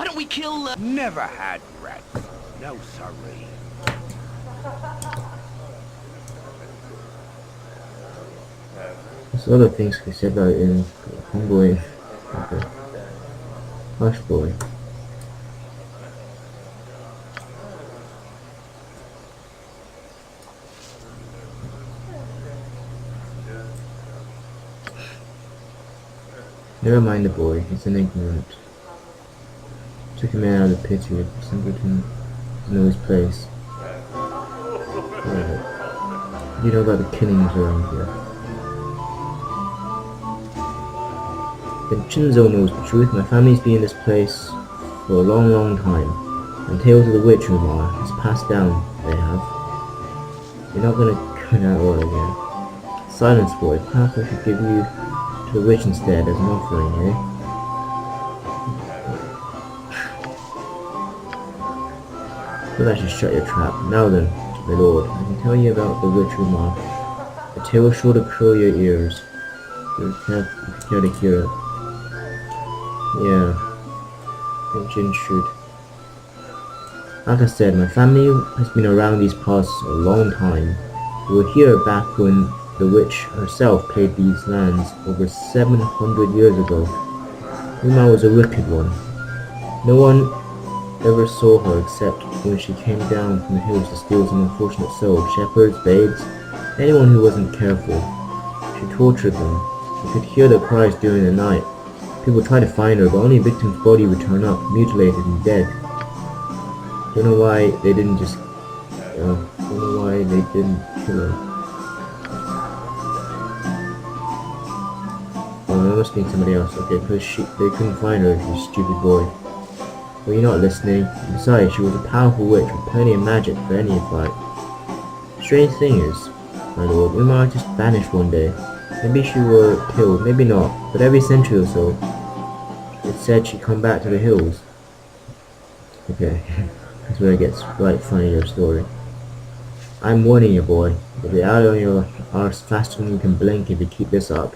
Why don't we kill, Never had rats. No sorry. There's other things he said about in Homeboy. Okay. Hush boy. Never mind the boy, he's an ignorant. Took him out of the pity, simpleton to know his place. Right. You know about the killings around here. Then Chinzo knows the truth. My family's been in this place for a long, long time. And tales of the witch rumor has passed down, they have. You're not gonna go that all again. Silence, boy. Perhaps I should give you to the witch instead as an offering, eh? Well, I should shut your trap. Now then, my lord, I can tell you about the witch rumor. A tale sure to curl your ears. If you care to hear it. Yeah, I think Jin should. Like I said, my family has been around these parts a long time. We were here back when the witch herself played these lands over 700 years ago. Uma was a wicked one. No one ever saw her except when she came down from the hills to steal some unfortunate souls, shepherds, babes, anyone who wasn't careful. She tortured them. You could hear their cries during the night. People tried to find her, but only a victim's body would turn up, mutilated and dead. Don't know why they didn't just, don't know why they didn't kill her. Oh, there must be somebody else. Okay, because they couldn't find her, you stupid boy. Well, you're not listening. Besides, she was a powerful witch with plenty of magic for any fight. Strange thing is, my lord, Uma just vanished one day. Maybe she were killed, maybe not, but every century or so, it said she'd come back to the hills. Okay, that's where it gets right funny, your story. I'm warning you, boy. You'll be out on your arse faster than you can blink if you keep this up.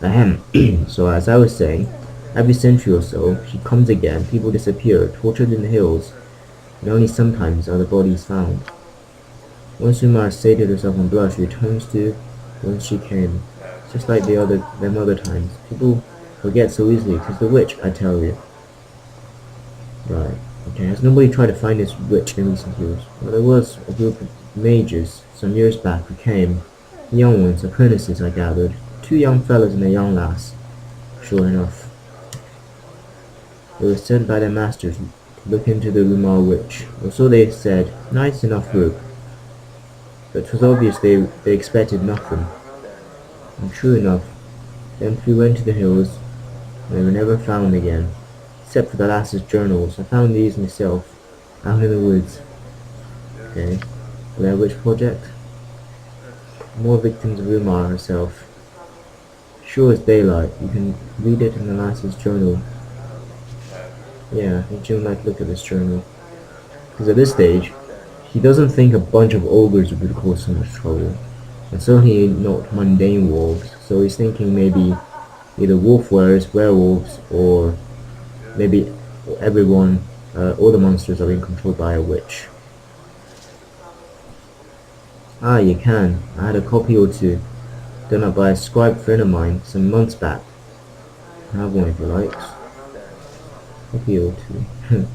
Ahem. So as I was saying, every century or so, she comes again, people disappear, tortured in the hills, and only sometimes are the bodies found. Once Uma sated herself on blood, she returns to whence she came. Just like them other times. People forget so easily. 'Tis the witch, I tell you. Right. Okay, has nobody tried to find this witch in recent years? Well, there was a group of mages some years back who came. Young ones, apprentices, I gathered. 2 young fellows and a young lass. Sure enough. They were sent by their masters to look into the Rumar witch. Or so they said. Nice enough group. But it was obvious they expected nothing. And true enough, them 2 went to the hills, and they were never found again. Except for the lass's journals. I found these myself, out in the woods. Okay. Blair Witch Project. More victims of Rumar herself. Sure as daylight. You can read it in the lass's journal. Yeah, I think Jim might look at this journal. Because at this stage, he doesn't think a bunch of ogres would cause so much trouble. And certainly not mundane wolves, so he's thinking maybe either wolf warriors, werewolves, or maybe everyone, all the monsters are being controlled by a witch. Ah, you can. I had a copy or 2, done up by a scribe friend of mine some months back. I have one if you like. Copy or 2.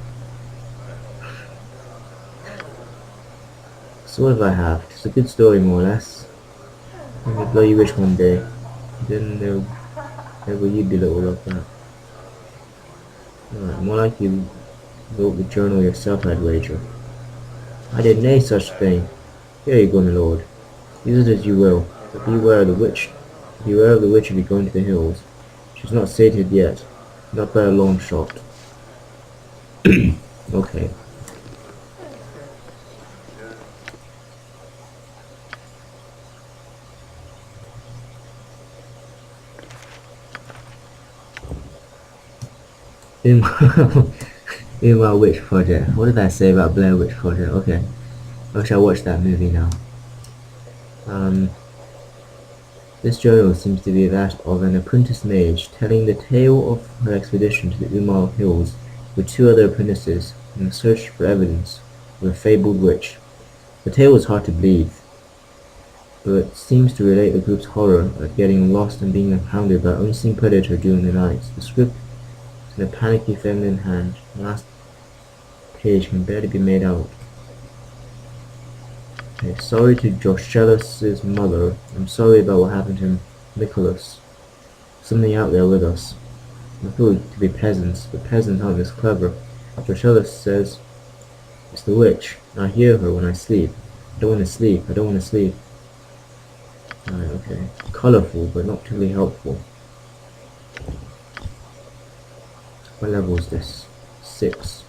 So what do I have? It's a good story, more or less. Let me blow you rich one day. Then never you'd be little like that. Alright, more like you wrote the journal yourself, I'd wager. I did nay such thing. Here you go, my lord. Use it as you will, but beware of the witch. Beware of the witch if you go into the hills. She's not sated yet. Not by a long shot. Okay. Meanwhile, Witch Project. What did I say about Blair Witch Project? Okay. I wish I watched that movie now. This journal seems to be that of an apprentice mage telling the tale of her expedition to the Umal Hills with 2 other apprentices in the search for evidence of a fabled witch. The tale was hard to believe, but seems to relate the group's horror at getting lost and being hounded by an unseen predator during the night. The script is in a panicky feminine hand. The last page can barely be made out. Okay, sorry to Joshelis' mother. I'm sorry about what happened to Nicholas. Something out there with us. I thought to be peasants, but peasants aren't this clever. Joshelis says it's the witch. I hear her when I sleep. I don't want to sleep. I don't want to sleep. Alright, okay. Colourful, but not truly helpful. What level is this? 6.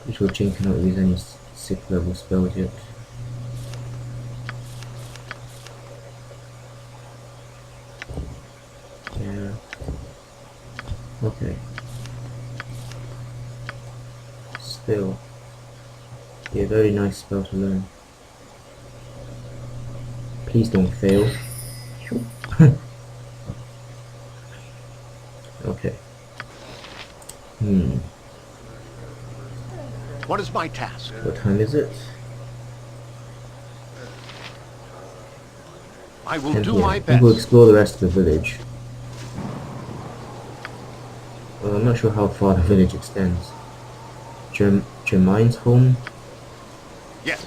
Pretty sure Jin cannot use any 6th level spells yet. Yeah. Okay. Still. Be a very nice spell to learn. Please don't fail. Okay. What is my task? What time is it? I will 10 do p.m. my I think we'll best. explore the rest of the village. Well, I'm not sure how far the village extends. Jermine's home? Yes.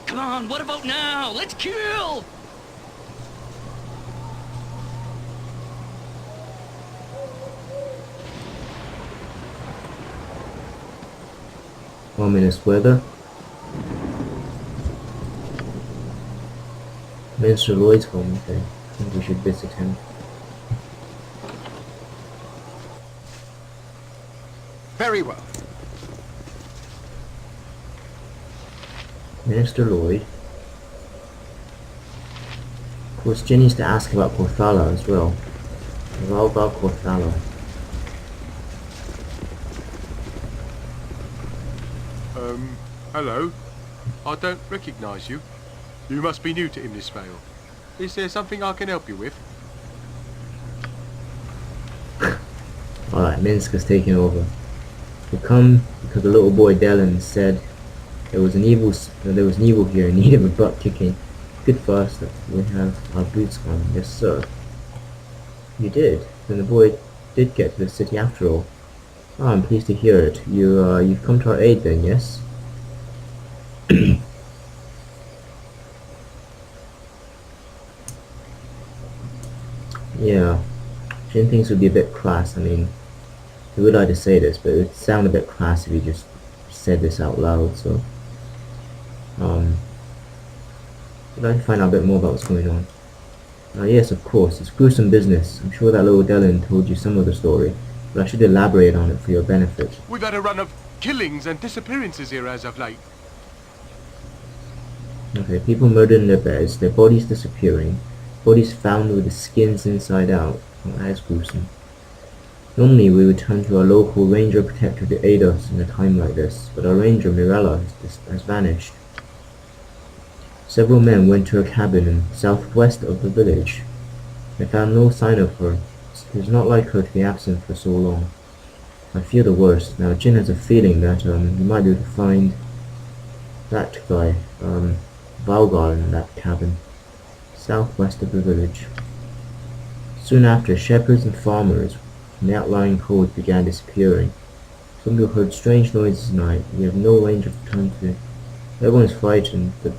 Come on, what about now? Let's kill! Ominous weather. Mr. Lloyd's home, okay. I think we should visit him. Very well. Minister Lloyd. Of course, Jen needs to ask about Corthala as well. All about Corthala. Hello. I don't recognise you. You must be new to Imnisvale. Is there something I can help you with? Alright, Minsk is taking over. We come because the little boy Dylan said there was an evil here in need of a butt kicking. Good for us that we have our boots on. Yes, sir. You did. Then the boy did get to the city after all. Oh, I'm pleased to hear it. You've come to our aid then, yes? Yeah. Jin thinks it would be a bit crass. I mean, he would like to say this, but it would sound a bit crass if he just said this out loud, so... I'd like to find out a bit more about what's going on. Yes, of course, it's gruesome business. I'm sure that little Dylan told you some of the story, but I should elaborate on it for your benefit. We've had a run of killings and disappearances here as of late. Okay, people murdered in their beds, their bodies disappearing, bodies found with the skins inside out. Well, that is gruesome. Normally we would turn to our local ranger protector to aid us in a time like this, but our ranger, Mirella, has vanished. Several men went to her cabin in southwest of the village. They found no sign of her. It was not like her to be absent for so long. I fear the worst. Now Jin has a feeling that he might be able to find that guy, Baldur, in that cabin, southwest of the village. Soon after, shepherds and farmers from the outlying coast began disappearing. Some people heard strange noises at night. We have no ranger to turn to. Everyone is frightened, but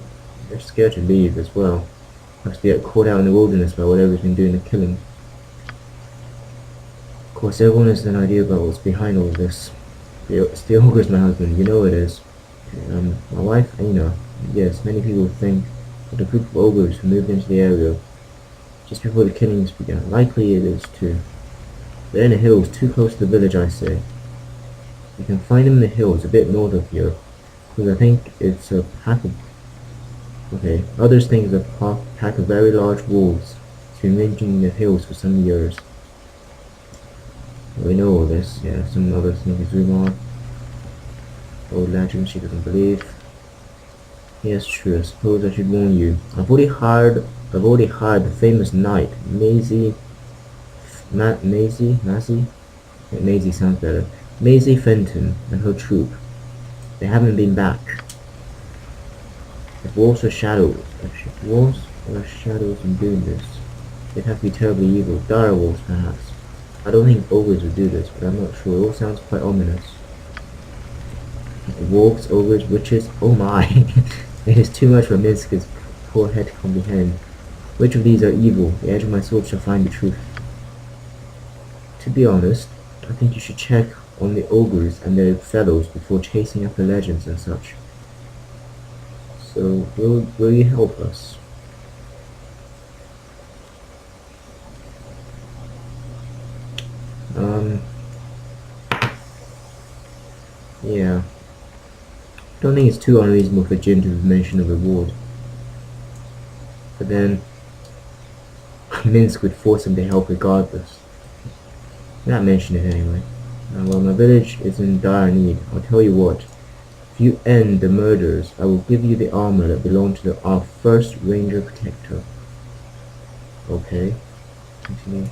they're scared to leave as well. Perhaps they get caught out in the wilderness by whatever's been doing the killing. Of course, everyone has an idea about what's behind all of this. It's the ogre's my husband, you know it is. My wife, Aina. Yes, many people think that a group of ogres who moved into the area just before the killings began. Likely it is too. They're in the hills, too close to the village, I say. You can find them in the hills, a bit north of here. Because I think it's a pack of... Okay, others think it's a pack of very large wolves. It's been ranging in the hills for some years. We know all this, yeah, some others think it's rumor. Old legend she doesn't believe. Yes, true. I suppose I should warn you. I've already hired the famous knight, Maisie? Yeah, Maisie sounds better. Maisie Fenton and her troop. They haven't been back. If wolves or shadows in doing this, they'd have to be terribly evil. Dire wolves, perhaps. I don't think ogres would do this, but I'm not sure. It all sounds quite ominous. Wolves, ogres, witches, oh my! It is too much for Minska's poor head to comprehend. Which of these are evil? The edge of my sword shall find the truth. To be honest, I think you should check on the ogres and their fellows before chasing after legends and such. So, will you help us? Yeah. I don't think it's too unreasonable for Jin to mention a reward. But then, Minsk would force him to help regardless. Not mention it anyway. Well, my village is in dire need. I'll tell you what. If you end the murders, I will give you the armor that belonged to our first Ranger Protector. Okay. Continue.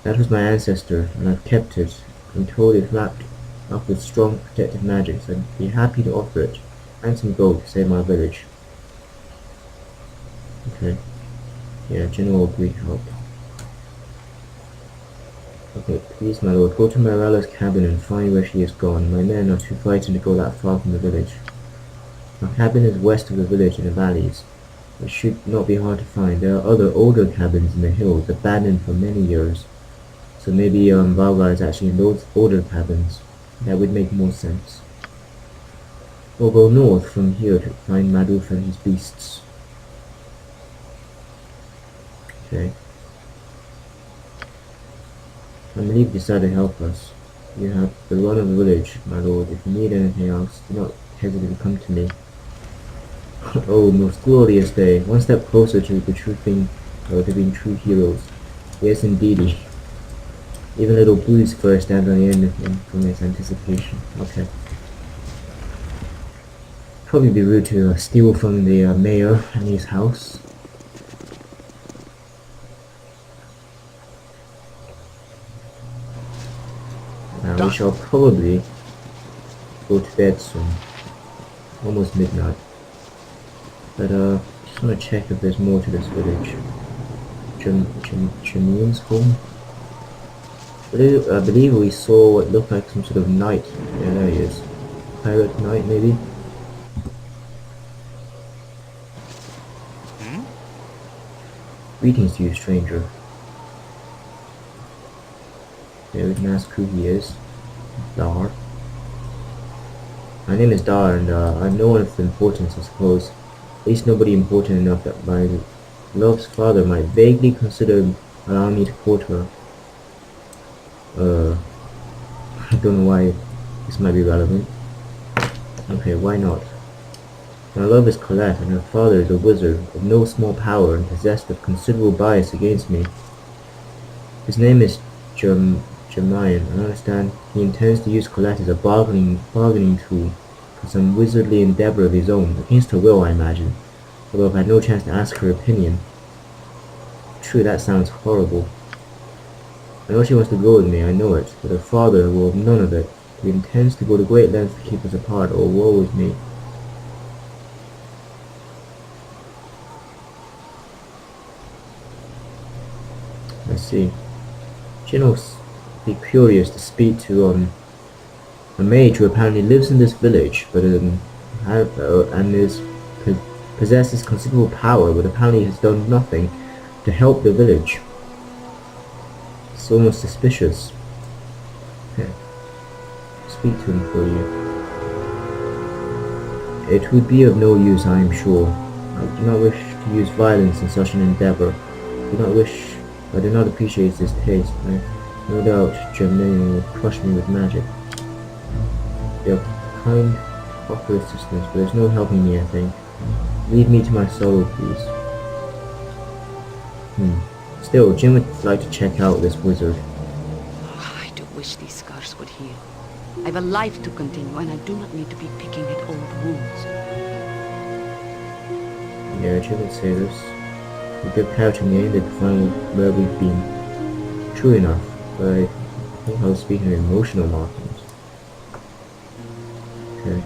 That was my ancestor, and I've kept it. I'm told it's wrapped up with strong protective magic, so I'd be happy to offer it. And some gold to save my village. Okay. Yeah, General agreed help. Okay, please, my lord, go to Mirella's cabin and find where she is gone. My men are too frightened to go that far from the village. Our cabin is west of the village in the valleys. It should not be hard to find. There are other older cabins in the hills, abandoned for many years. So maybe Valgar is actually in those older cabins. That would make more sense. We'll go north from here to find Maduf and his beasts. Okay. I believe you decided to help us. You have the run of the village, my lord. If you need anything else, do not hesitate to come to me. Oh, most glorious day. One step closer to being true heroes. Yes, indeedy. Even little Blue's fur stands on the end of him from its anticipation. Okay. Probably be rude to steal from the mayor and his house. We shall probably go to bed soon. Almost midnight. But just want to check if there's more to this village. Jamin's home? I believe we saw what looked like some sort of knight. Yeah, there he is. Pirate knight, maybe? Greetings to you, stranger. Yeah, we can ask who he is. Dar. My name is Dar, and I'm no one of importance, I suppose. At least nobody important enough that my love's father might vaguely consider allowing me to court her. I don't know why this might be relevant. Okay, why not? My love is Colette, and her father is a wizard of no small power and possessed of considerable bias against me. His name is Jermaine. I understand he intends to use Colette as a bargaining tool for some wizardly endeavor of his own, against her will, I imagine, although I've had no chance to ask her opinion. True, that sounds horrible. I know she wants to go with me, I know it, but her father will have none of it. He intends to go to great lengths to keep us apart. Oh, woe is me. I see. Jinos be curious to speak to a mage who apparently lives in this village, but possesses considerable power, but apparently has done nothing to help the village. It's almost suspicious. Okay. Speak to him for you. It would be of no use, I am sure. I do not wish to use violence in such an endeavor. I do not appreciate this taste. No doubt Germany will crush me with magic. They are kind to offer assistance, but there's no helping me, I think. Leave me to my sorrow, please. Still, Jim would like to check out this wizard. I do wish these scars would heal. I have a life to continue, and I do not need to be picking at old wounds. Yeah, you could say this. We kept pouting in to find where we've been. True enough, but I think I was speaking of emotional markings. Okay.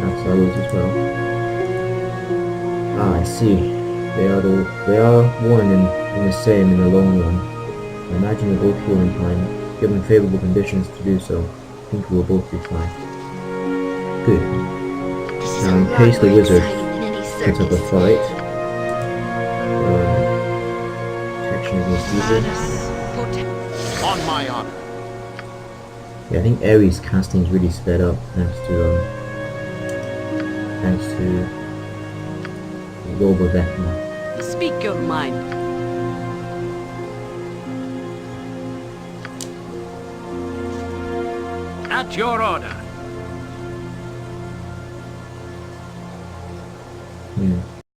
That's others as well. Ah, I see. They are one and the same in the long run. I imagine we'll both heal in time. Given favorable conditions to do so, I think we'll both be fine. Good. Now, in case the wizard puts up a fight, protection against evil. On my honor. Yeah, I think Ares casting is really sped up thanks to Robo Vecna. Speak your mind. At your order. Hmm.